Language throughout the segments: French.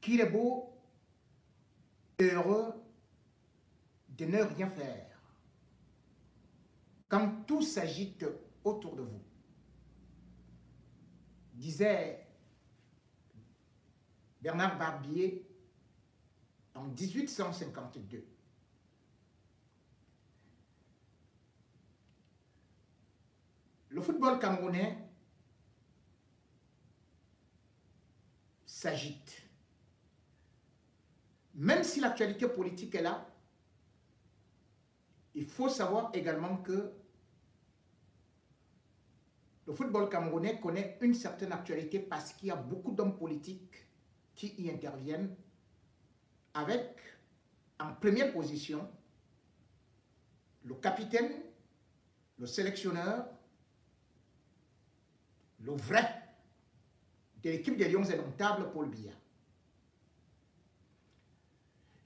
qu'il est beau et heureux de ne rien faire quand tout s'agite autour de vous. Disait Bernard Barbier en 1852. Le football camerounais s'agite. Même si l'actualité politique est là, il faut savoir également que le football camerounais connaît une certaine actualité parce qu'il y a beaucoup d'hommes politiques qui y interviennent avec, en première position, le capitaine, le sélectionneur, le vrai de l'équipe des Lions indomptables, Paul Biya.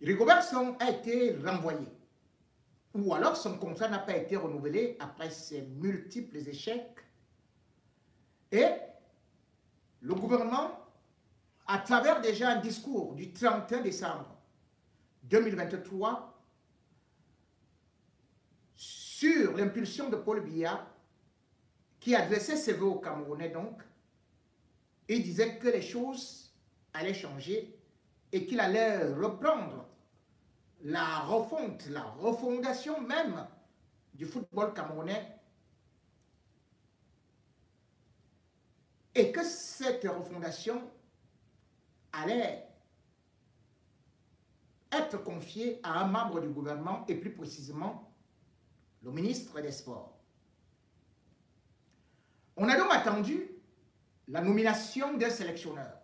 Rigobert Song a été renvoyé, ou alors son contrat n'a pas été renouvelé après ses multiples échecs. Et le gouvernement, à travers déjà un discours du 31 décembre 2023, sur l'impulsion de Paul Biya, qui adressait ses vœux aux Camerounais donc, il disait que les choses allaient changer et qu'il allait reprendre la refonte, la refondation même du football camerounais, et que cette refondation allait être confiée à un membre du gouvernement, et plus précisément le ministre des Sports. On a donc attendu la nomination d'un sélectionneur.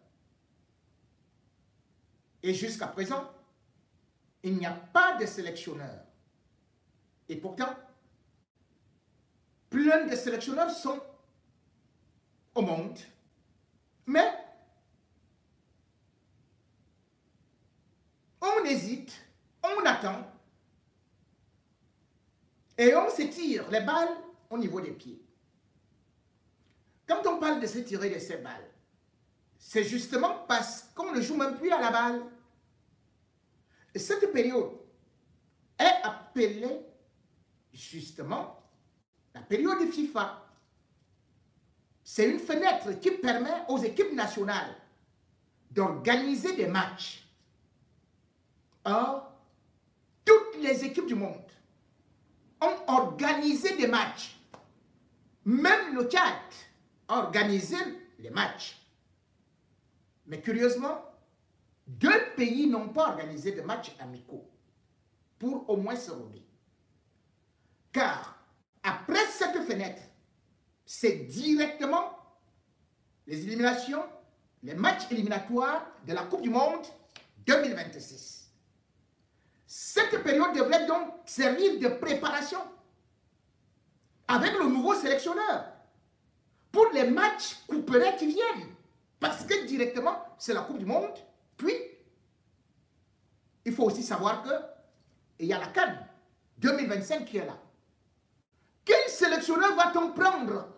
Et jusqu'à présent, il n'y a pas de sélectionneur. Et pourtant, plein de sélectionneurs sont au monde. Mais on hésite, on attend, et on se tire les balles au niveau des pieds. Quand on parle de se tirer de ces balles, c'est justement parce qu'on ne joue même plus à la balle. Et cette période est appelée justement la période de FIFA. C'est une fenêtre qui permet aux équipes nationales d'organiser des matchs. Or, toutes les équipes du monde ont organisé des matchs. Même le Tchad a organisé les matchs. Mais curieusement, 2 pays n'ont pas organisé de matchs amicaux pour au moins se relever. Car après cette fenêtre, c'est directement les éliminations, les matchs éliminatoires de la Coupe du Monde 2026. Cette période devrait donc servir de préparation avec le nouveau sélectionneur pour les matchs couperets qui viennent. Parce que directement, c'est la Coupe du Monde. Puis, il faut aussi savoir qu'il y a la CAN 2025 qui est là. Quel sélectionneur va-t-on prendre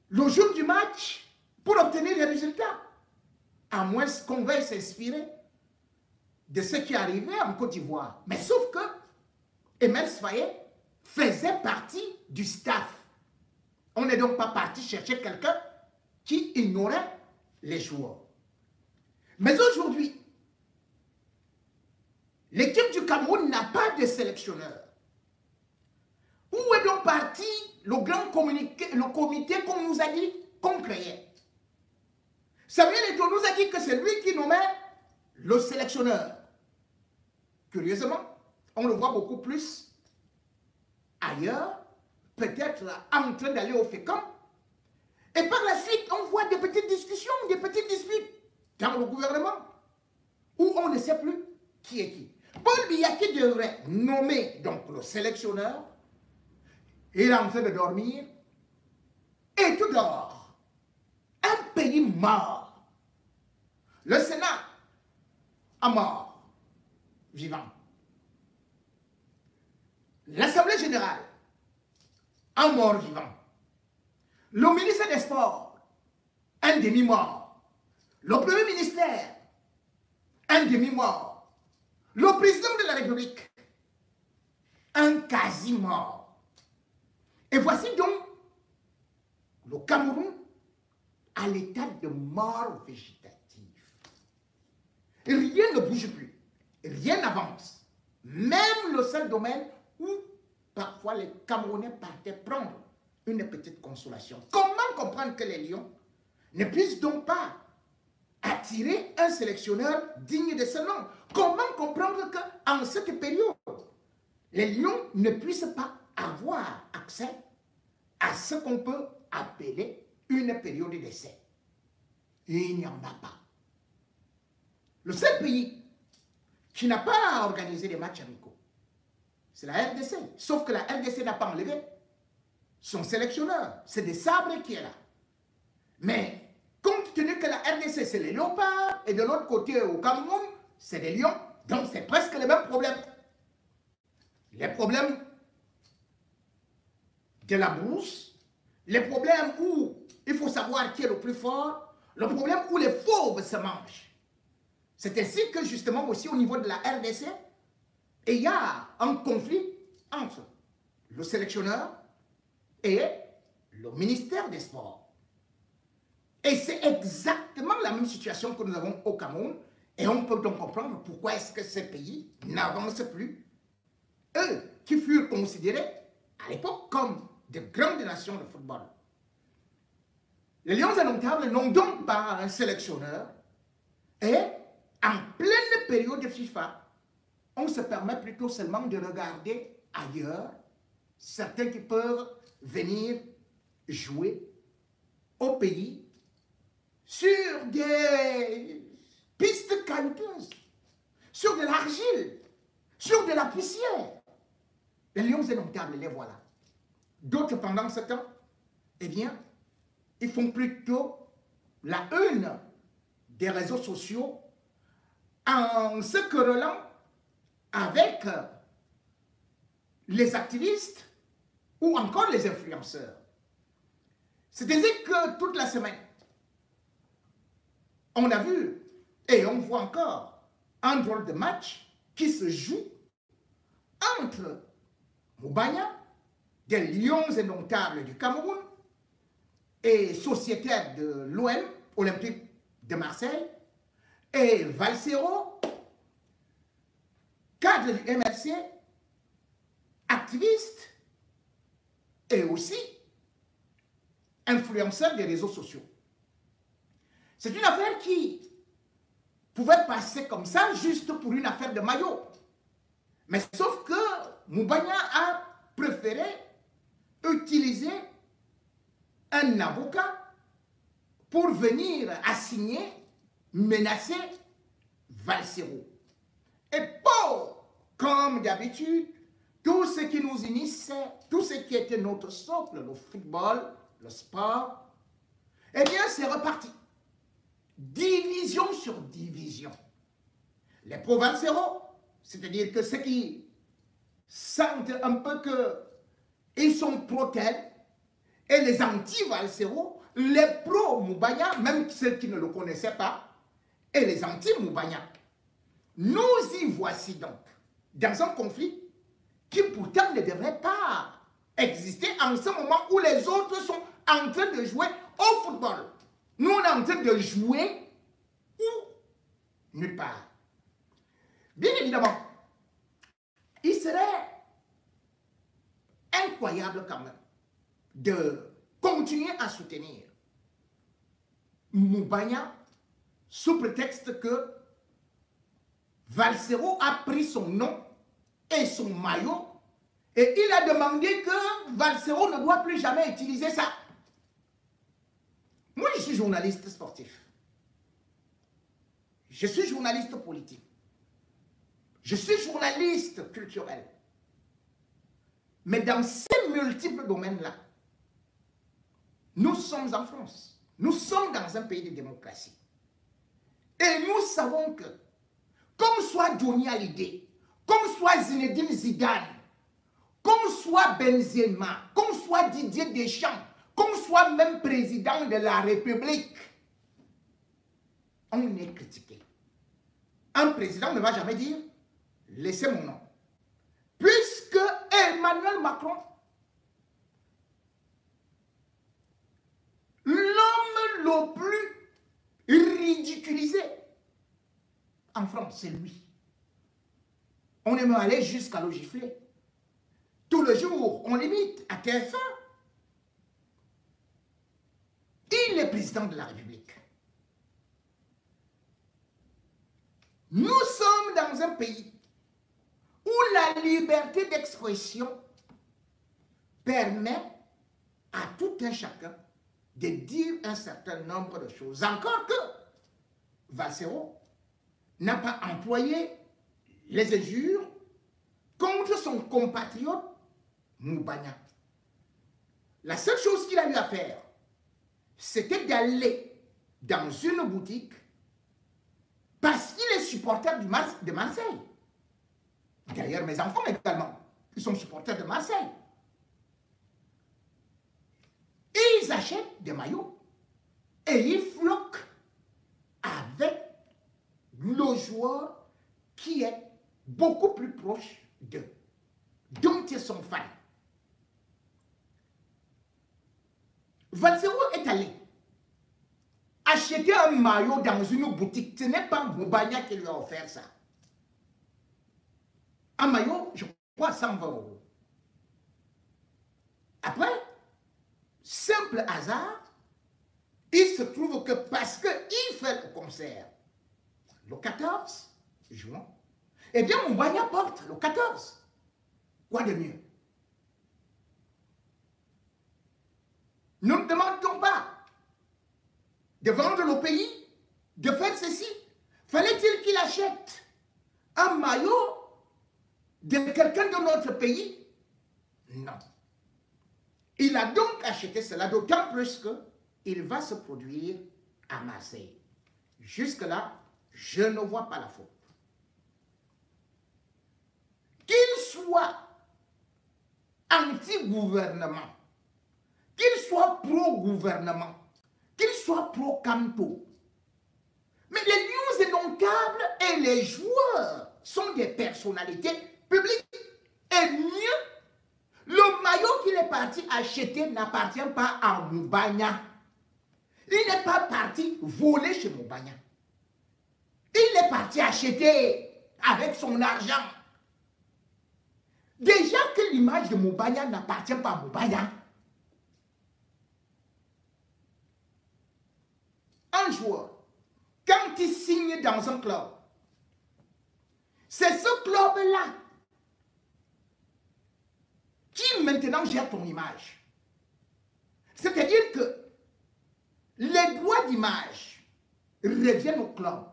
le jour du match pour obtenir les résultats? À moins qu'on veuille s'inspirer de ce qui arrivait en Côte d'Ivoire. Mais sauf que Emel Sfaye faisait partie du staff. On n'est donc pas parti chercher quelqu'un qui ignorait les joueurs. Mais aujourd'hui, l'équipe du Cameroun n'a pas de sélectionneur. Où est donc parti le grand comité qu'on nous a dit qu'on créait? Samuel Eto'o nous a dit que c'est lui qui nommait le sélectionneur. Curieusement, on le voit beaucoup plus ailleurs, peut-être en train d'aller au FECAM. Et par la suite, on voit des petites discussions, des petites disputes dans le gouvernement, où on ne sait plus qui est qui. Paul Biya qui devrait nommer donc le sélectionneur, il est en train de dormir, et tout dehors, un pays mort. Le Sénat a mort, vivant. L'Assemblée générale, un mort vivant. Le ministre des Sports, un un demi-mort. Le premier ministère, un demi-mort. Le président de la République, un quasi-mort. Et voici donc le Cameroun à l'état de mort végétative. Rien ne bouge plus, rien n'avance. Même le seul domaine où parfois les Camerounais partaient prendre une petite consolation. Comment comprendre que les Lions ne puissent donc pas attirer un sélectionneur digne de ce nom? Comment comprendre qu'en cette période, les Lions ne puissent pas avoir accès à ce qu'on peut appeler une période d'essai? Il n'y en a pas. Le seul pays qui n'a pas organisé des matchs amicaux, c'est la RDC. Sauf que la RDC n'a pas enlevé son sélectionneur. C'est des sabres qui est là. Mais compte tenu que la RDC, c'est les léopards, et de l'autre côté, au Cameroun, c'est des lions, donc c'est presque les mêmes problèmes. Les problèmes de la brousse, les problèmes où il faut savoir qui est le plus fort, le problème où les fauves se mangent. C'est ainsi que justement aussi au niveau de la RDC, il y a un conflit entre le sélectionneur et le ministère des Sports. Et c'est exactement la même situation que nous avons au Cameroun. Et on peut donc comprendre pourquoi est-ce que ces pays n'avancent plus. Eux qui furent considérés à l'époque comme de grandes nations de football. Les Lions indomptables n'ont donc pas un sélectionneur. Et en pleine période de FIFA, on se permet plutôt seulement de regarder ailleurs certains qui peuvent venir jouer au pays sur des pistes caillouteuses, sur de l'argile, sur de la poussière. Les Lions indomptables, les voilà. D'autres, pendant ce temps, eh bien, ils font plutôt la une des réseaux sociaux en se querellant avec les activistes ou encore les influenceurs. C'est-à-dire que toute la semaine, on a vu et on voit encore un drôle de match qui se joue entre Moubania, des Lions indomptables du Cameroun, et sociétaire de l'OM, Olympique de Marseille, et Valsero, cadre du MRC, activiste et aussi influenceur des réseaux sociaux. C'est une affaire qui pouvait passer comme ça juste pour une affaire de maillot. Mais sauf que Moubania a préféré utiliser un avocat pour venir assigner, menacer Valsero. Et comme d'habitude, tout ce qui nous unissait, tout ce qui était notre socle, le football, le sport, eh bien c'est reparti. Division sur division. Les pro-Valsero, c'est-à-dire que ceux qui sentent un peu qu'ils sont pro-tel, et les anti-Valsero, les pro-Moubania, même ceux qui ne le connaissaient pas, et les anti-Moubania. Nous y voici donc, dans un conflit qui pourtant ne devrait pas exister en ce moment où les autres sont en train de jouer au football. Nous, on est en train de jouer où? Nulle part. Bien évidemment, il serait incroyable quand même de continuer à soutenir Moubania sous prétexte que Valsero a pris son nom et son maillot et il a demandé que Valsero ne doit plus jamais utiliser ça. Moi, je suis journaliste sportif. Je suis journaliste politique. Je suis journaliste culturel. Mais dans ces multiples domaines-là, nous sommes en France. Nous sommes dans un pays de démocratie. Et nous savons que, comme soit Johnny Hallyday, comme soit Zinedine Zidane, comme soit Benzema, comme soit Didier Deschamps, comme soit même président de la République, on est critiqué. Un président ne va jamais dire « laissez mon nom ». Puisque Emmanuel Macron, l'homme le plus ridiculisé en France, c'est lui. On aime aller jusqu'à le gifler. Tout le jour, on limite à TF1. Il est président de la République. Nous sommes dans un pays où la liberté d'expression permet à tout un chacun de dire un certain nombre de choses. Encore que Valsero n'a pas employé les injures contre son compatriote Moubanya. La seule chose qu'il a eu à faire, c'était d'aller dans une boutique parce qu'il est supporter de Marseille. D'ailleurs, mes enfants également, ils sont supporters de Marseille. Ils achètent des maillots et ils floquent avec le joueur qui est beaucoup plus proche d'eux, dont ils sont fans. Valsero est allé acheter un maillot dans une boutique. Ce n'est pas Moubanya qui lui a offert ça. Un maillot, je crois, 120 €. Après, simple hasard, il se trouve que parce qu'il fait le concert le 14 juin, eh bien, Moubanya porte le 14. Quoi de mieux? Nous ne demandons pas de vendre le pays, de faire ceci. Fallait-il qu'il achète un maillot de quelqu'un de notre pays? Non. Il a donc acheté cela, d'autant plus qu'il va se produire à Marseille. Jusque-là, je ne vois pas la faute. Qu'il soit anti-gouvernement, qu'il soit pro-gouvernement, qu'il soit pro-Canto, mais les lions indomptables et les joueurs sont des personnalités publiques. Et mieux, le maillot qu'il est parti acheter n'appartient pas à Moubanya. Il n'est pas parti voler chez Moubanya. Il est parti acheter avec son argent. Déjà que l'image de Moubanya n'appartient pas à Moubanya. Un joueur, quand il signe dans un club, c'est ce club-là qui maintenant gère ton image. C'est-à-dire que les droits d'image reviennent au club.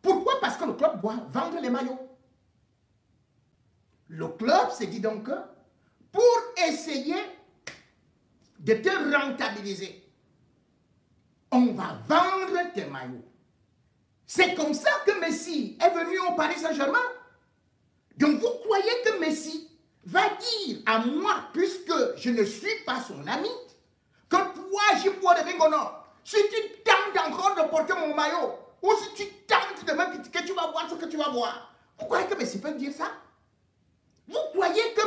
Pourquoi? Parce que le club doit vendre les maillots. Le club s'est dit donc que pour essayer de te rentabiliser, on va vendre tes maillots. C'est comme ça que Messi est venu au Paris Saint-Germain. Donc vous croyez que Messi va dire à moi, puisque je ne suis pas son ami, que toi, Jipo de Bingono, si tu tentes encore de porter mon maillot, ou si tu tentes demain que tu vas voir ce que tu vas voir, vous croyez que Messi peut dire ça? Vous croyez que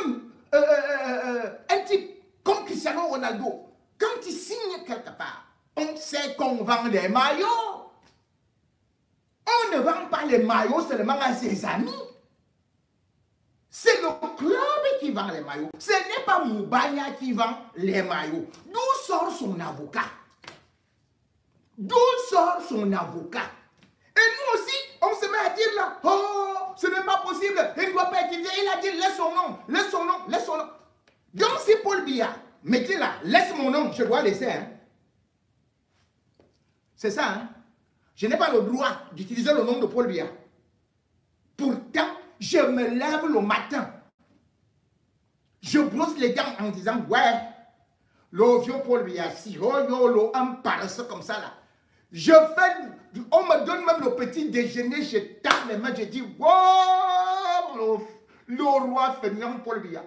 un type comme Cristiano Ronaldo, quand il signe quelque part, on sait qu'on vend des maillots. On ne vend pas les maillots seulement à ses amis. C'est le club qui vend les maillots. Ce n'est pas Moubanya qui vend les maillots. D'où sort son avocat? D'où sort son avocat? Et nous aussi, on se met à dire là, oh, ce n'est pas possible, il ne doit pas utiliser. Il a dit, laisse son nom, laisse son nom, laisse son nom. Donc si Paul Biya me dit là, laisse mon nom, je dois laisser. Hein? C'est ça, hein? Je n'ai pas le droit d'utiliser le nom de Paul Biya. Pourtant, je me lève le matin. Je brosse les dents en disant, ouais, le vieux Paul Biya, si, oh, yo, un paresseux comme ça là. Je fais, on me donne même le petit déjeuner, je tape les mains, je dis, wow, le roi fainéant Paul Biya.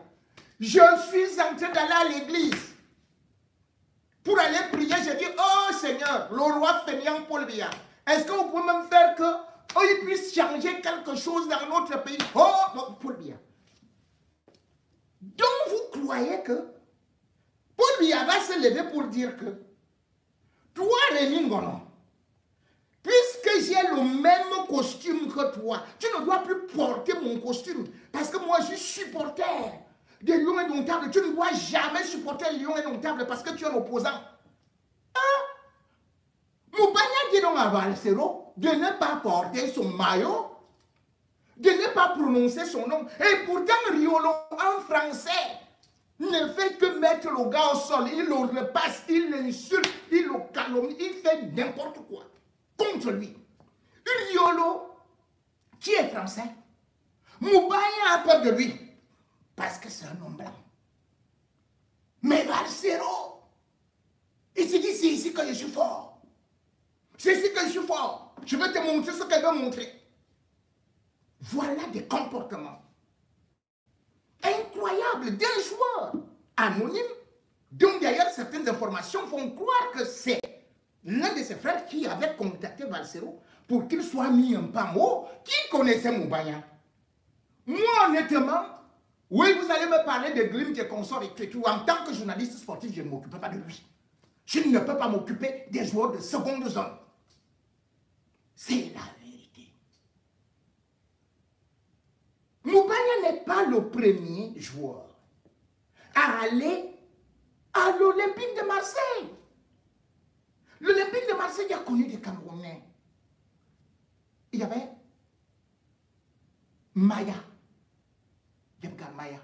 Je suis en train d'aller à l'église. Pour aller prier, je dis, oh Seigneur, le roi fainéant Paul Biya. Est-ce que vous pouvez même faire que ils puissent changer quelque chose dans notre pays? Oh, Paul Biya. Donc vous croyez que Paul Biya va se lever pour dire que toi, Rémi Ngono, puisque j'ai le même costume que toi, tu ne dois plus porter mon costume. Parce que moi, je suis supporter des Lions Indomptables. Tu ne dois jamais supporter les Lions Indomptables parce que tu es un opposant. Moubanya dit donc à Valsero de ne pas porter son maillot, de ne pas prononcer son nom. Et pourtant, Riolo, en français, ne fait que mettre le gars au sol. Il le repasse, il l'insulte, il le calomnie, il fait n'importe quoi contre lui. Riolo, qui est français, Moubanya a peur de lui parce que c'est un homme blanc. Mais Valsero, il se dit c'est ici que je suis fort. C'est ici que je suis fort. Je vais te montrer ce qu'elle veut montrer. Voilà des comportements incroyables d'un joueur anonyme dont d'ailleurs certaines informations font croire que c'est l'un de ses frères qui avait contacté Valsero pour qu'il soit mis en pamo, qui connaissait Moubanya. Moi, honnêtement, oui, vous allez me parler de Glimt et consorts et tout. En tant que journaliste sportif, je ne m'occupe pas de lui. Je ne peux pas m'occuper des joueurs de seconde zone. C'est la vérité. Moubanya n'est pas le premier joueur à aller à l'Olympique de Marseille. L'Olympique de Marseille a connu des Camerounais. Il y avait Maya. Maya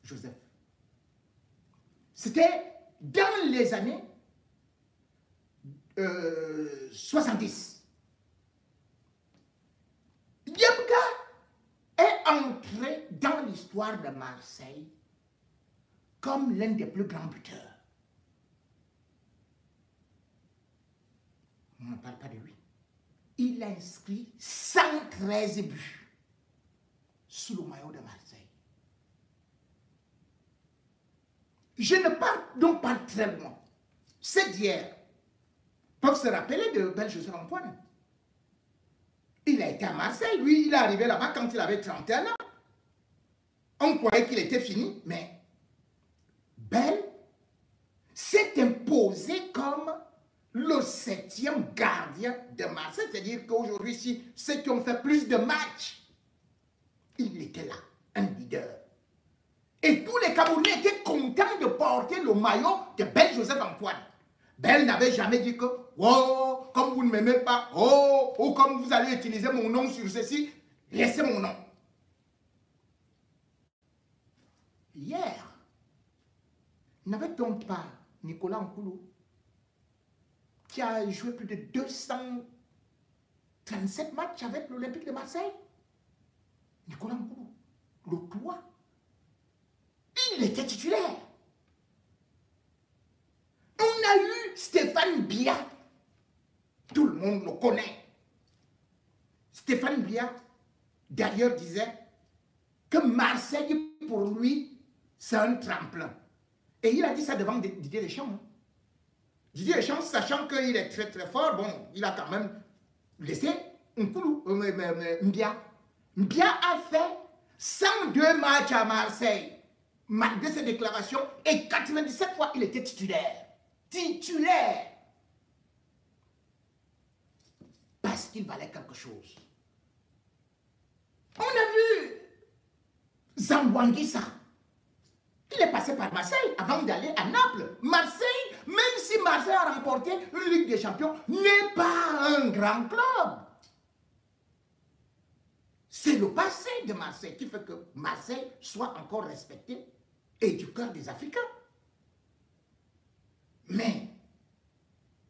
Joseph. C'était dans les années 70. Yemka est entré dans l'histoire de Marseille comme l'un des plus grands buteurs. On ne parle pas de lui. Il a inscrit 113 buts sous le maillot de Marseille. Je ne parle donc pas très loin. C'est d'hier. Peuvent se rappeler de Benjamin Antoine. Il a été à Marseille. Lui, il est arrivé là-bas quand il avait 31 ans. On croyait qu'il était fini, mais Bell s'est imposé comme le 7e gardien de Marseille. C'est-à-dire qu'aujourd'hui, si ceux qui ont fait plus de matchs, il était là, un leader. Et tous les Camerounais étaient contents de porter le maillot de Ben Joseph Antoine. Ben n'avait jamais dit que, oh, comme vous ne m'aimez pas, oh, ou comme vous allez utiliser mon nom sur ceci, laissez mon nom. Hier, n'avait-on pas Nicolas Nkoulou, qui a joué plus de 237 matchs avec l'Olympique de Marseille? Nicolas Nkoulou, le toit. Il était titulaire. On a eu Stéphane Biya. Tout le monde le connaît. Stéphane Biya, d'ailleurs, disait que Marseille, pour lui, c'est un tremplin. Et il a dit ça devant Didier Deschamps. Didier Deschamps, sachant qu'il est très très fort, bon, il a quand même laissé Mbia. Mbia a fait 102 matchs à Marseille. Malgré ses déclarations, et 97 fois, il était titulaire. Titulaire. Parce qu'il valait quelque chose. On a vu Zambouanguissa. Il est passé par Marseille avant d'aller à Naples. Marseille, même si Marseille a remporté une Ligue des Champions, n'est pas un grand club. C'est le passé de Marseille qui fait que Marseille soit encore respecté et du cœur des Africains. Mais,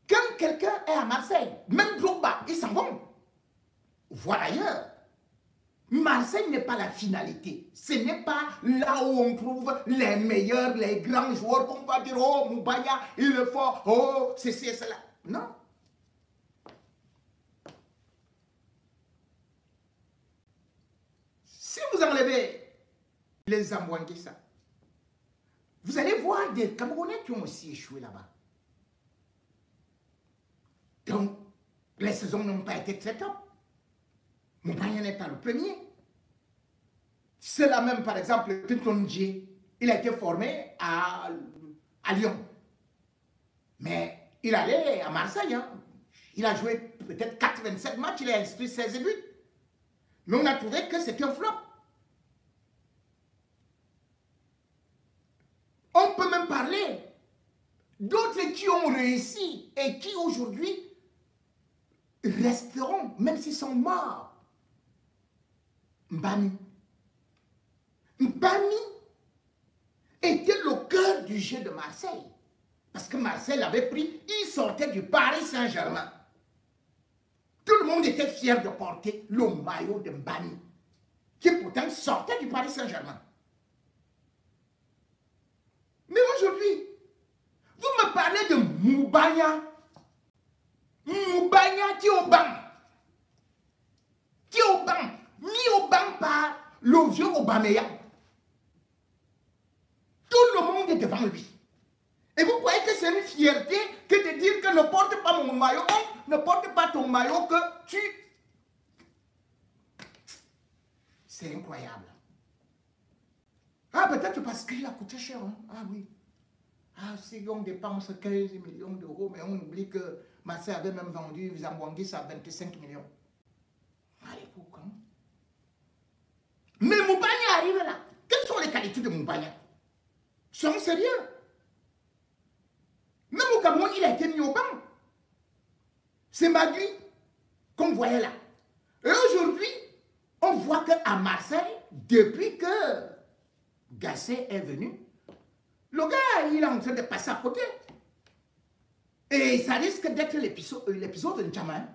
quand quelqu'un est à Marseille, même Drogba, ils s'en vont. Voir ailleurs. Marseille n'est pas la finalité. Ce n'est pas là où on trouve les meilleurs, les grands joueurs qu'on va dire, oh, Moubaya, il est fort, oh, c'est cela. Non. Si vous enlevez les Zambouanguissa, vous allez voir des Camerounais qui ont aussi échoué là-bas. Donc, Les saisons n'ont pas été très top. Moubania n'est pas le premier. C'est là même, par exemple, Tintonji, il a été formé à Lyon. Mais il allait à Marseille. Hein. Il a joué peut-être 87 matchs, il a inscrit 16 buts. Mais on a trouvé que c'était un flop. On peut même parler d'autres qui ont réussi et qui aujourd'hui resteront, même s'ils sont morts. Mbami. Mbami était le cœur du jeu de Marseille. Parce que Marseille l'avait pris, il sortait du Paris Saint-Germain. Tout le monde était fier de porter le maillot de Mbami, qui pourtant sortait du Paris Saint-Germain. Mais aujourd'hui, vous me parlez de Moubania. Moubania qui est au banc. Qui est au banc. Mis au banc par le vieux Aubameyang. Tout le monde est devant lui. Et vous croyez que c'est une fierté que de dire que ne porte pas mon maillot, ne porte pas ton maillot que tu... C'est incroyable. Ah, peut-être parce qu'il a coûté cher. Hein? Ah oui. Ah, si on dépense 15 millions d'euros, mais on oublie que Marseille avait même vendu Zambouangis à 25 millions. À l'époque, hein? Mais Moubania arrive là. Quelles sont les qualités de Moubania? Soyons sérieux. Même au Cameroun, il a été mis au banc. C'est Magui qu'on voyait là. Et aujourd'hui, on voit qu'à Marseille, depuis que Gasset est venu, le gars, il est en train de passer à côté. Et ça risque d'être l'épisode de N'Tchama.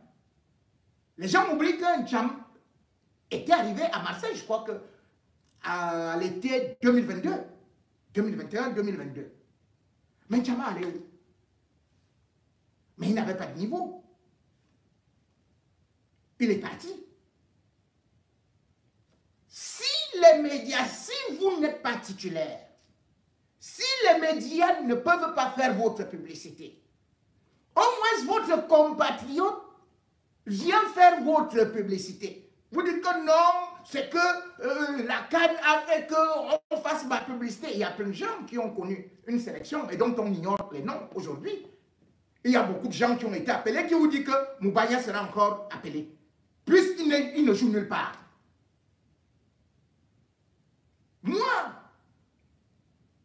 Les gens oublient que N'Tchama était arrivé à Marseille, je crois que à l'été 2022. 2021-2022. Mais N'Tchama allait où? Mais il n'avait pas de niveau. Il est parti. Si les médias, si vous n'êtes pas titulaire, si les médias ne peuvent pas faire votre publicité, au moins votre compatriote vient faire votre publicité. Vous dites que non, c'est que la CAN a fait qu'on fasse ma publicité. Il y a plein de gens qui ont connu une sélection et dont on ignore les noms aujourd'hui. Il y a beaucoup de gens qui ont été appelés qui vous disent que Moubania sera encore appelé. Puisqu'il ne joue nulle part. Moi,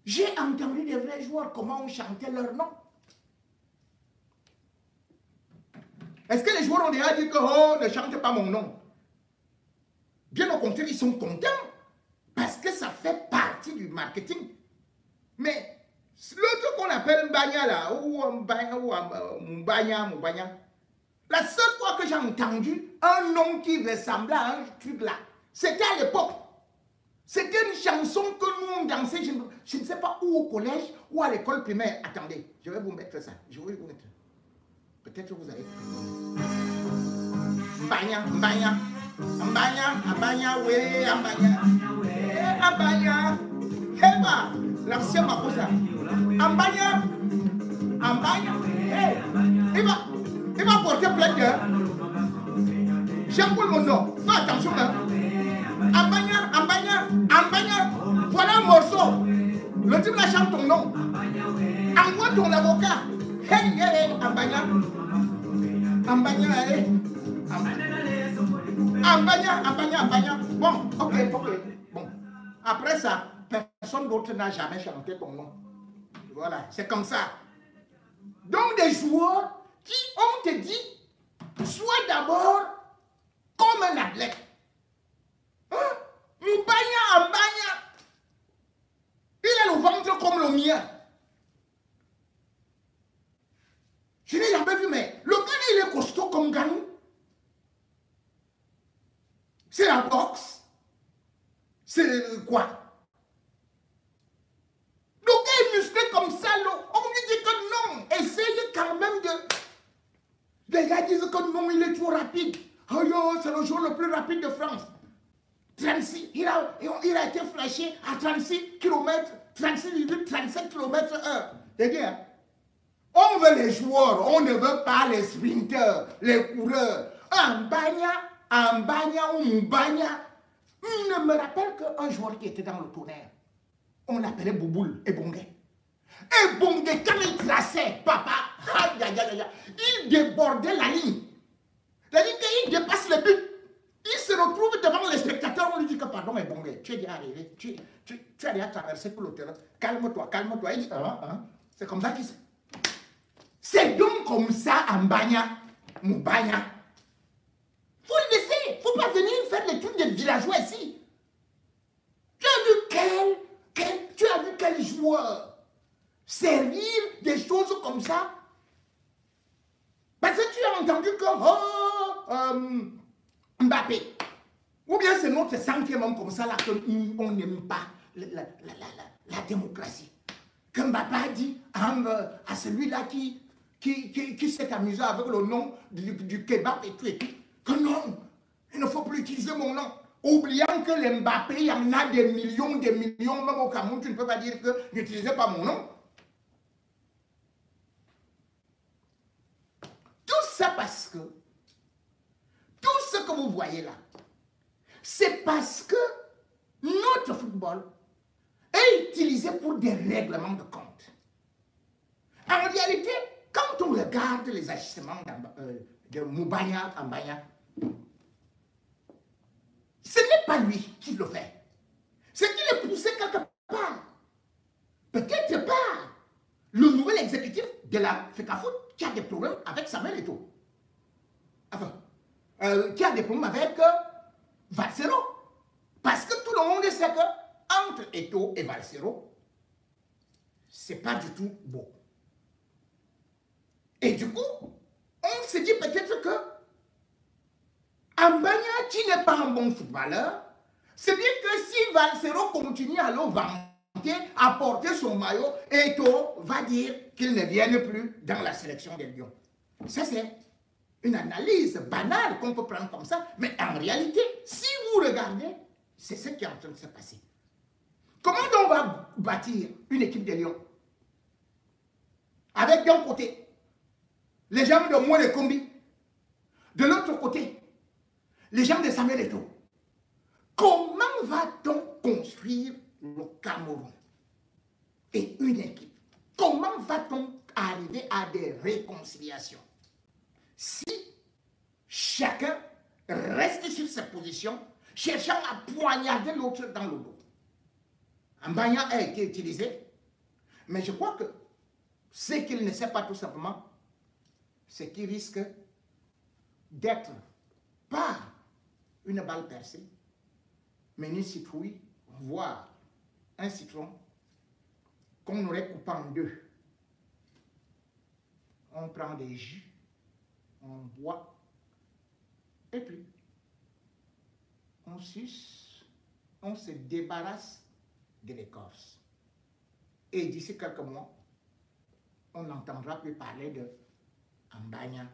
j'ai entendu des vrais joueurs, comment on chantait leur nom. Est-ce que les joueurs ont déjà dit que oh, ne chante pas mon nom? Bien au contraire, ils sont contents parce que ça fait partie du marketing. Mais l'autre qu'on appelle Mbanya là, ou Mbanya, la seule fois que j'ai entendu un nom qui ressemblait à un truc là, c'était à l'époque. C'était une chanson que nous on dansait, je ne sais pas où au collège ou à l'école primaire. Attendez, je vais vous mettre ça. Je vais vous mettre. Peut-être que vous allez. Mbanya, Mbanya, Mbanya, Mbanya, oui, Mbanya, Mbanya, Heba, l'ancien Makosa. Mbanya, Mbanya, hey, il va porter plainte. Jean-Paul Mono, fais attention. Mbanya, Mbanya, Mbanya, voilà un morceau. Le type là chante ton nom. Envoie ton avocat. Hey, hey, Mbanya. Mbanya, hey. Mbanya. Bon, ok. Bon. Après ça, personne d'autre n'a jamais chanté ton nom. Voilà, c'est comme ça. Donc des joueurs qui ont te dit, sois d'abord comme un athlète. Hein? Mbanya, il a le ventre comme le mien. Je n'ai jamais vu, mais le gars, il est costaud comme Ganou. C'est la boxe. C'est quoi? Le gars est musclé comme ça, on lui dit que non. Essaye quand même de... Les gars disent que non, il est trop rapide. Oh yo, c'est le joueur le plus rapide de France. 36, il a été flashé à 36 km, 36,37 km/h. C'est bien. On veut les joueurs, on ne veut pas les sprinteurs, les coureurs. Ambanya ou Moubanya. Je me rappelle qu'un joueur qui était dans le tonnerre, on l'appelait Bouboule et Bongué. Et Bongué, quand il traçait, papa, il débordait la ligne. La ligne, il dépasse le but. Il se retrouve devant les spectateurs, on lui dit que pardon, mais Bongué, tu es déjà arrivé, tu as déjà traversé tout le terrain. Calme-toi, calme-toi. Il dit, c'est comme ça qu'il sait. C'est donc comme ça, Ambanya, Moubanya. Faut le laisser. Faut pas venir faire les trucs des villageois ici. Tu as vu quel joueur servir des choses comme ça? Parce que tu as entendu que Mbappé. Ou bien c'est notre sentiment comme ça là qu'on n'aime pas la démocratie. Que Mbappé a dit à celui-là qui s'est amusé avec le nom du kebab et tout, que non, il ne faut plus utiliser mon nom. Oubliant que les Mbappé, il y en a des millions, même au Cameroun, tu ne peux pas dire que n'utilisez pas mon nom. Tout ça parce que, tout ce que vous voyez là, c'est parce que notre football est utilisé pour des règlements de compte. En réalité, quand on regarde les agissements de Moubanya, Ambanya, ce n'est pas lui qui le fait. C'est qu'il est poussé quelque part. Peut-être pas le nouvel exécutif de la FECAFOOT qui a des problèmes avec Samuel Eto'o. Enfin, qui a des problèmes avec Valsero. Parce que tout le monde sait que entre Eto'o et Valsero, c'est pas du tout beau. Et du coup, on se dit peut-être que Ambanya, qui n'est pas un bon footballeur, c'est bien que si Valsero continue à le vanter, à porter son maillot, Eto'o va dire qu'il ne vienne plus dans la sélection des Lions. Ça, c'est une analyse banale qu'on peut prendre comme ça, mais en réalité, si vous regardez, c'est ce qui est en train de se passer. Comment on va bâtir une équipe des Lions? Avec d'un côté les gens de Moine Kombi, de l'autre côté les gens de Samuel Eto'o. Comment va-t-on construire le Cameroun et une équipe? Comment va-t-on arriver à des réconciliations si chacun reste sur sa position, cherchant à poignarder l'autre dans le dos? Ambanya a été utilisé, mais je crois que ce qu'il ne sait pas tout simplement, c'est qu'il risque d'être pas une balle percée, mais une citrouille, voire un citron qu'on aurait coupé en deux. On prend des jus, on boit, et puis on suce, on se débarrasse de l'écorce. Et d'ici quelques mois, on n'entendra plus parler de Ambanya